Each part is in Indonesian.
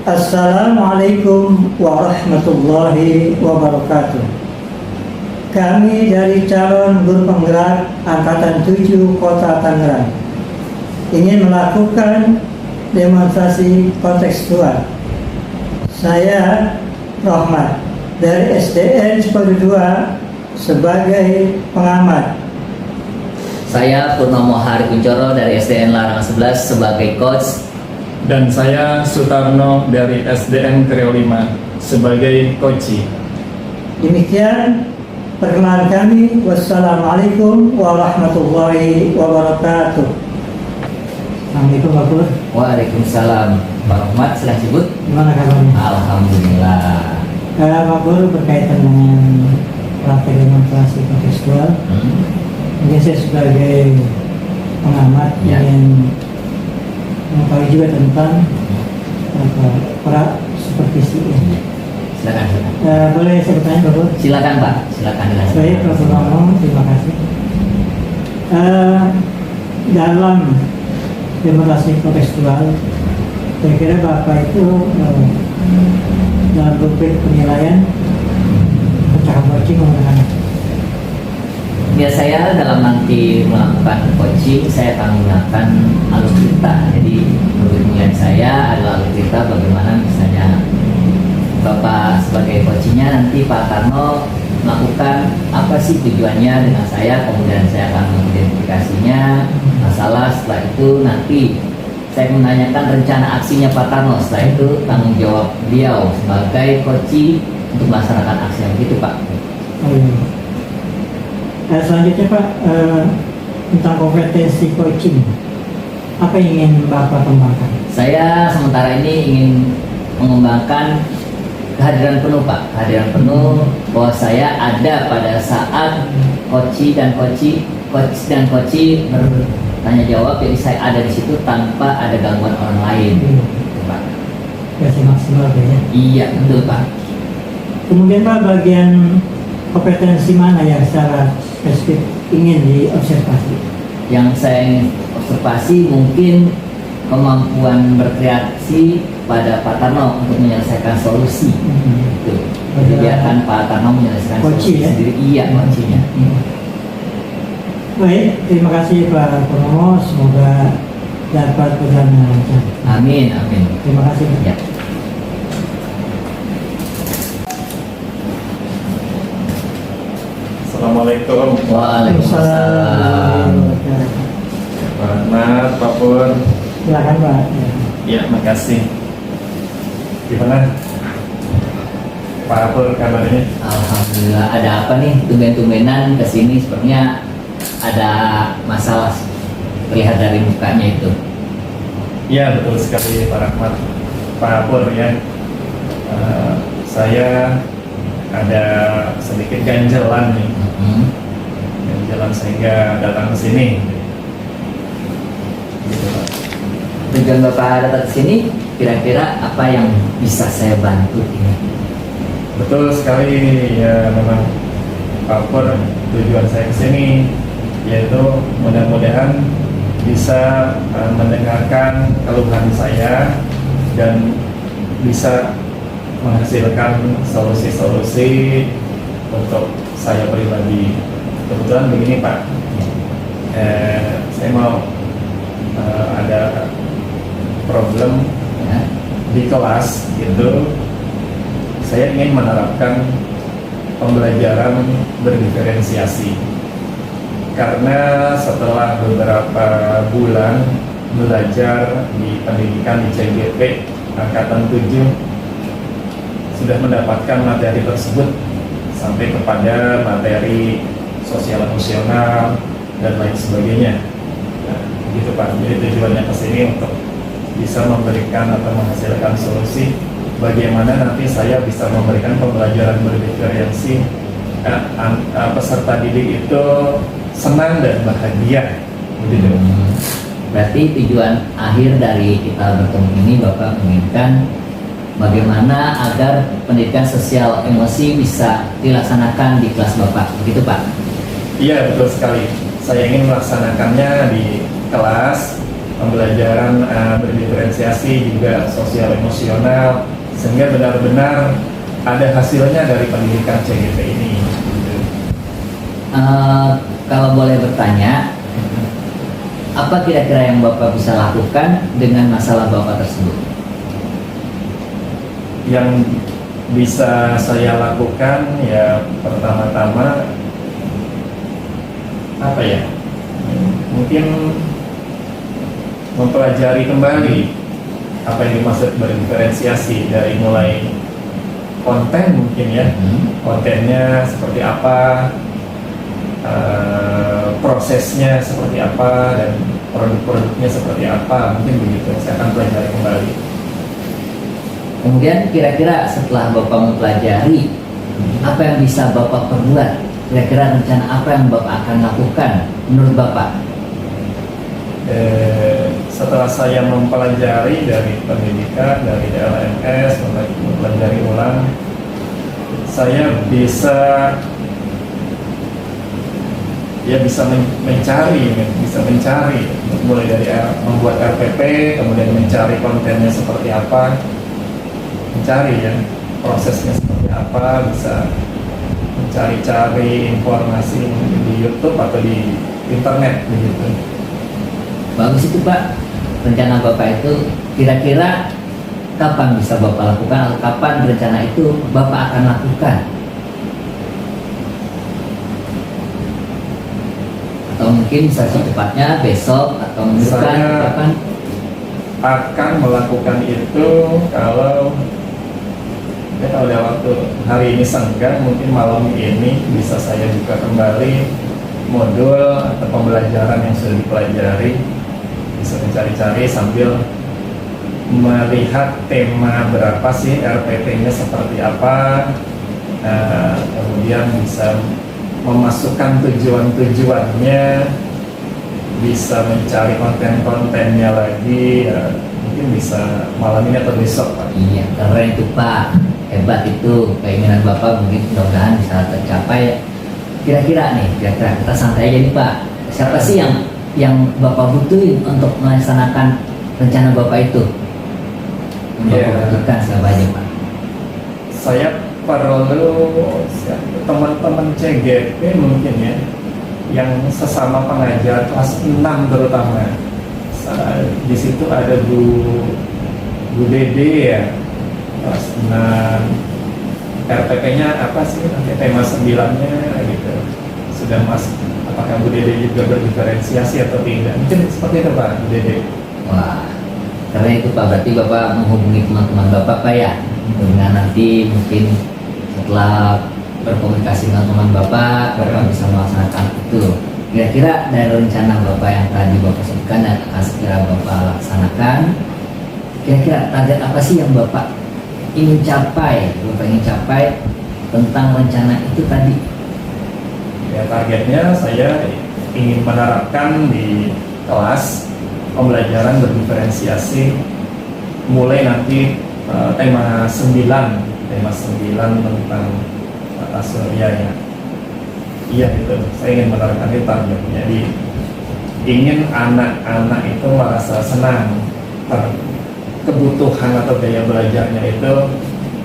Assalamualaikum warahmatullahi wabarakatuh. Kami dari calon guru penggerak Angkatan 7 Kota Tangerang ingin melakukan demonstrasi kontekstual. Saya Rahmat dari SDN Cipadu 2 sebagai pengamat. Saya Purnomo Hari Kuncoro dari SDN Larangan 11 sebagai coach. Dan saya Sutarno dari SDN Kreo 5 sebagai coach. Demikian perkenalan kami. Wassalamualaikum warahmatullahi wabarakatuh. Assalamualaikum Pak Pur. Waalaikumsalam. Pak Rahmat, silahkan sebut. Gimana kabarnya? Alhamdulillah. Pak Pur, berkaitan dengan praktek demonstrasi kontekstual, mungkin saya sebagai pengamat ingin mengetahui juga tentang pra supervisi ini. Silakan. Boleh saya bertanya Pak Pur? Silakan Pak, silakan. Baik, Pak Purnomo, terima kasih. Dalam demonstrasi kontekstual, saya kira Bapak itu dalam rubrik penilaian pecah coaching menggunakan. Ya, saya dalam nanti melakukan coaching, saya akan menggunakan alur cerita. Jadi menurut penilaian saya adalah alur cerita bagaimana misalnya Bapak sebagai coachingnya nanti Pak Karno melakukan apa sih tujuannya dengan saya, kemudian saya akan mengidentifikasinya masalah. Setelah itu nanti saya menanyakan rencana aksinya Pak Karno, setelah itu tanggung jawab beliau sebagai coaching untuk melaksanakan aksinya, begitu Pak. Selanjutnya Pak, tentang kompetensi coaching, apa yang ingin Bapak kembangkan? Saya sementara ini ingin mengembangkan kehadiran penuh Pak, kehadiran penuh bahwa saya ada pada saat coach dan coach bertanya jawab, jadi saya ada di situ tanpa ada gangguan orang lain. Pak. Kasih maksimal ya? Iya, betul Pak. Kemudian Pak, bagian kompetensi mana yang secara spesifik ingin diobservasi? Yang saya ingin observasi mungkin kemampuan berkreasi pada Pak Tarno untuk menyelesaikan solusi. Jadi biarkan Pak Tarno menyelesaikan solusi sendiri. Iya, kuncinya. Baik, terima kasih Pak Purnomo, semoga dapat berjalan dengan lancar. Amin. Terima kasih. Ya. Assalamualaikum. Waalaikumsalam. Pak Rahmat, Pak Pur. Silakan Pak. Ya, makasih. Gimana Pak Pur kabarnya? Alhamdulillah. Ada apa nih? Tumben-tumbenan kesini, sepertinya ada masalah terlihat dari mukanya itu. Ya, betul sekali Pak Rahmat, Pak Pur ya. Saya ada sedikit ganjalan nih, ganjalan sehingga datang ke sini. Gitu, Pak. Tujuan Bapak datang ke sini, kira-kira apa yang bisa saya bantu ini? Betul sekali ya, memang Pak Pur, tujuan saya ke sini yaitu mudah-mudahan bisa mendengarkan keluhan saya dan bisa menghasilkan solusi-solusi untuk saya pribadi. Kebetulan begini Pak, saya mau ada problem di kelas gitu. Saya ingin menerapkan pembelajaran berdiferensiasi karena setelah beberapa bulan belajar di pendidikan di CGP Angkatan 7 sudah mendapatkan materi tersebut sampai kepada materi sosial emosional dan lain sebagainya. Nah, gitu Pak. Jadi tujuannya ke sini untuk bisa memberikan atau menghasilkan solusi bagaimana nanti saya bisa memberikan pembelajaran berdiferensi, peserta didik itu senang dan bahagia. Begitu. Berarti tujuan akhir dari kita bertemu ini Bapak menginginkan bagaimana agar pendidikan sosial emosi bisa dilaksanakan di kelas Bapak, begitu Pak? Iya, betul sekali. Saya ingin melaksanakannya di kelas pembelajaran berdiferensiasi juga sosial emosional, sehingga benar-benar ada hasilnya dari pendidikan CGP ini. Gitu. Kalau boleh bertanya, apa kira-kira yang Bapak bisa lakukan dengan masalah Bapak tersebut? Yang bisa saya lakukan ya pertama-tama apa ya? Mungkin mempelajari kembali apa yang dimaksud berdiferensiasi, dari mulai konten mungkin ya, kontennya seperti apa, prosesnya seperti apa, dan produk-produknya seperti apa, mungkin begitu. Saya akan pelajari kembali. Kemudian kira-kira setelah Bapak mempelajari, apa yang bisa Bapak perbuat? Kira-kira rencana apa yang Bapak akan lakukan menurut Bapak? Setelah saya mempelajari dari pendidikan, dari LMS, mempelajari ulang, saya bisa mencari mulai dari membuat RPP, kemudian mencari kontennya seperti apa, mencari ya prosesnya seperti apa, bisa mencari-cari informasi mungkin di YouTube atau di internet begitu. Bagus itu Pak. Rencana Bapak itu kira-kira kapan bisa Bapak lakukan, atau kapan rencana itu Bapak akan lakukan? Atau mungkin bisa secepatnya besok atau minggu depan, Saya kapan? akan melakukan itu kalau ada waktu. Hari ini senggang, mungkin malam ini bisa saya buka kembali modul atau pembelajaran yang sudah dipelajari, bisa mencari-cari sambil melihat tema berapa sih, RPT-nya seperti apa, kemudian bisa memasukkan tujuan-tujuannya, bisa mencari konten-kontennya lagi, ya, mungkin bisa malam ini atau besok Pak. Iya, keren itu Pak. Hebat itu, keinginan Bapak mungkin mudah-mudahan bisa tercapai. Kira-kira kita santai aja nih Pak. Siapa sih yang Bapak butuhin untuk melaksanakan rencana Bapak itu? Yang Bapak butuhkan siapa aja Pak? Saya perlu teman-teman CGP mungkin ya, yang sesama pengajar kelas 6 terutama. Di situ ada Bu Dede ya, kelas 6. RPP-nya apa sih, nanti tema 9-nya gitu. Sudah Mas, apakah Bu Dede juga berdiferensiasi atau tidak? Mungkin seperti itu Pak, Bu Dede. Wah, karena itu Pak, berarti Bapak menghubungi teman-teman Bapak Pak ya, dengan nanti mungkin setelah berkomunikasi dengan teman Bapak bisa melaksanakan itu. Kira-kira dari rencana Bapak yang tadi Bapak sebutkan dan akan segera Bapak laksanakan, kira-kira target apa sih yang Bapak ingin capai tentang rencana itu tadi? Ya, targetnya saya ingin menerapkan di kelas pembelajaran berdiferensiasi mulai nanti tema 9 tentang tata surya ya. Iya itu, saya ingin menerapkan itu targetnya. Jadi ingin anak-anak itu merasa senang, kebutuhan atau gaya belajarnya itu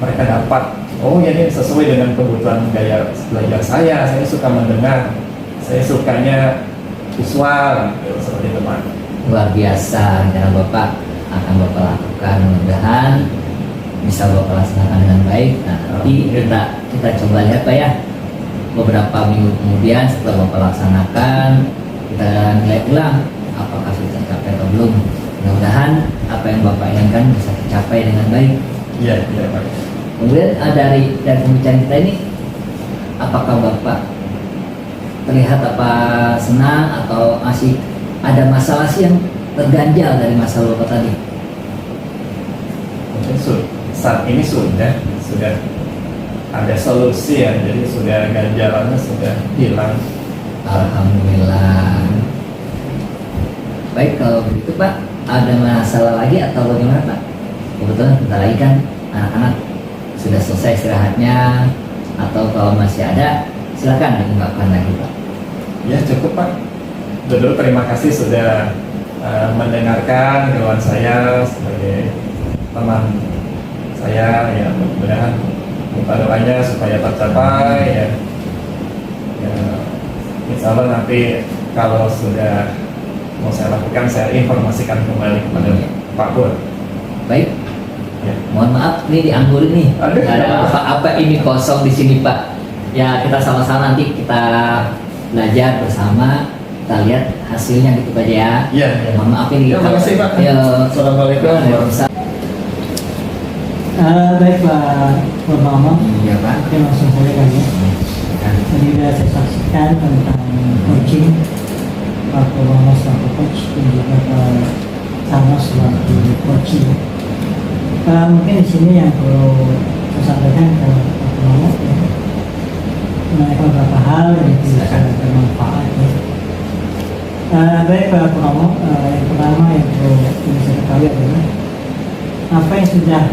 mereka dapat. Oh ya, ini sesuai dengan kebutuhan gaya belajar saya suka mendengar, saya sukanya visual gitu, seperti itu Pak. Luar biasa rencana Bapak akan Bapak lakukan, mudah-mudahan bisa Bapak laksanakan dengan baik. Nah, nanti kita coba lihat Pak ya, beberapa minggu kemudian setelah Bapak laksanakan, kita nilai ulang apakah sudah tercapai atau belum. Mudah-mudahan apa yang Bapak inginkan bisa tercapai dengan baik. Iya Pak. Kemudian dari pembicaraan kita ini, apakah Bapak terlihat apa senang atau masih ada masalah sih yang terganjal dari masalah Bapak tadi? Mungkin saat ini sudah ada solusi ya, jadi sudah ganjalannya sudah hilang. Alhamdulillah. Baik, kalau begitu Pak, ada masalah lagi atau bagaimana Pak? Kebetulan kita lagi kan anak-anak sudah selesai istirahatnya, atau kalau masih ada silakan diungkapkan lagi Pak. Ya cukup Pak. Dulu terima kasih sudah mendengarkan keluhan saya sebagai teman saya, ya mudah-mudahan minta doanya supaya tercapai ya. Ya, insya Allah nanti kalau sudah mau saya lakukan, saya informasikan kembali kepada Pak Pur. Baik. Ya. Mohon maaf, ini dianggur nih. Aduh, Nggak ada apa-apa ini kosong di sini Pak. Ya kita sama-sama nanti kita belajar bersama, kita lihat hasilnya gitu Pak ya. Iya. Mohon maaf ini. Ya, makasih Pak. Ya, Assalamualaikum. Waalaikumsalam. Baik Pak Purnomo, Iya Pak. oke langsung saja kali ya. Tadi sudah saya saksikan tentang coaching Pak Purnomo selaku coach dan juga Pak Sarno selaku coaching. Mungkin di sini yang perlu saya sampaikan ke Pak Purnomo ya, mengenai beberapa hal yang bisa bermanfaat ya. Baik Pak Purnomo, yang pertama yang perlu saya ketahui adalah apa yang sudah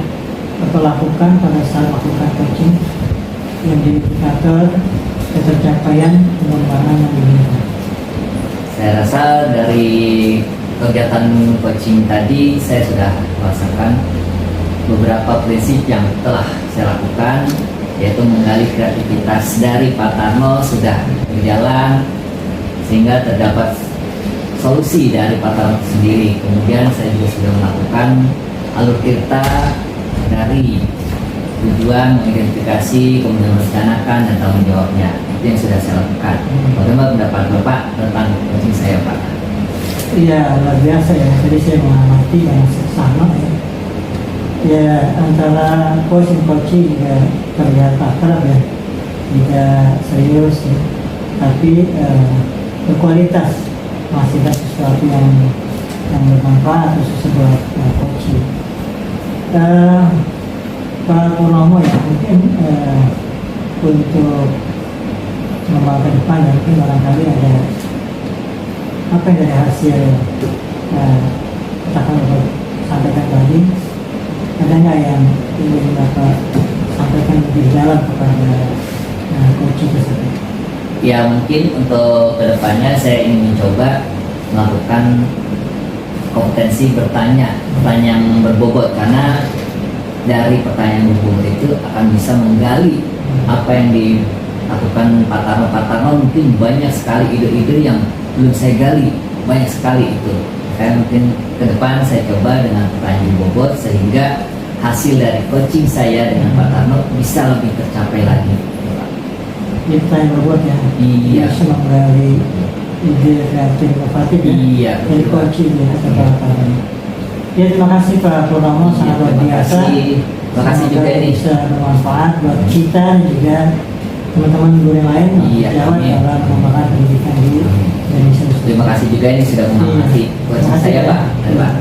Bapak lakukan pada saat melakukan coaching yang jadi indikator ketercapaian pengembangan yang diinginkan. Saya rasa dari kegiatan coaching tadi saya sudah merasakan beberapa prinsip yang telah saya lakukan, yaitu menggali kreativitas dari Pak Tarno sudah berjalan sehingga terdapat solusi dari Pak Tarno sendiri. Kemudian saya juga sudah melakukan alur tirta dari tujuan, mengidentifikasi, kemudian merencanakan dan tanggung jawabnya. Itu yang sudah saya lakukan. Bagaimana pendapat Bapak tentang coaching saya Pak? Iya, luar biasa ya. Tadi saya mengamati yang sama ya. Ya, antara coaching juga terlihat akrab ya, tidak serius ya, tapi berkualitas, menghasilkan sesuatu yang bermanfaat untuk sebuah coaching. Pak Purnomo ya, mungkin untuk membawa ke depan ya, mungkin barangkali ada apa yang dari hasil kita akan sampaikan tadi, ada nggak yang ingin Bapak sampaikan lebih dalam kepada coaching tersebut? Ya mungkin untuk kedepannya saya ingin mencoba melakukan kompetensi bertanya, pertanyaan yang berbobot, karena dari pertanyaan berbobot itu akan bisa menggali apa yang dilakukan Pak Tarno. Pak Tarno mungkin banyak sekali ide-ide yang belum saya gali, banyak sekali itu. Saya mungkin ke depan saya coba dengan pertanyaan berbobot sehingga hasil dari coaching saya dengan Pak Tarno bisa lebih tercapai lagi. Ini pertanyaan berbobot ya? Iya. Bisa menggali ide kreatif inovatif ya? Iya, Dari betul. coaching ya, atau Pak Tarno. Ya, terima kasih Pak Purnomo, sangat luar biasa. Terima kasih juga Semoga ini. bisa bermanfaat buat kita dan juga teman-teman guru yang lain Iya, Jawa amin. dalam pengembangan pendidikan di Indonesia. Terima kasih juga ini sudah mengamati Iya. coaching saya Pak. Dan Pak.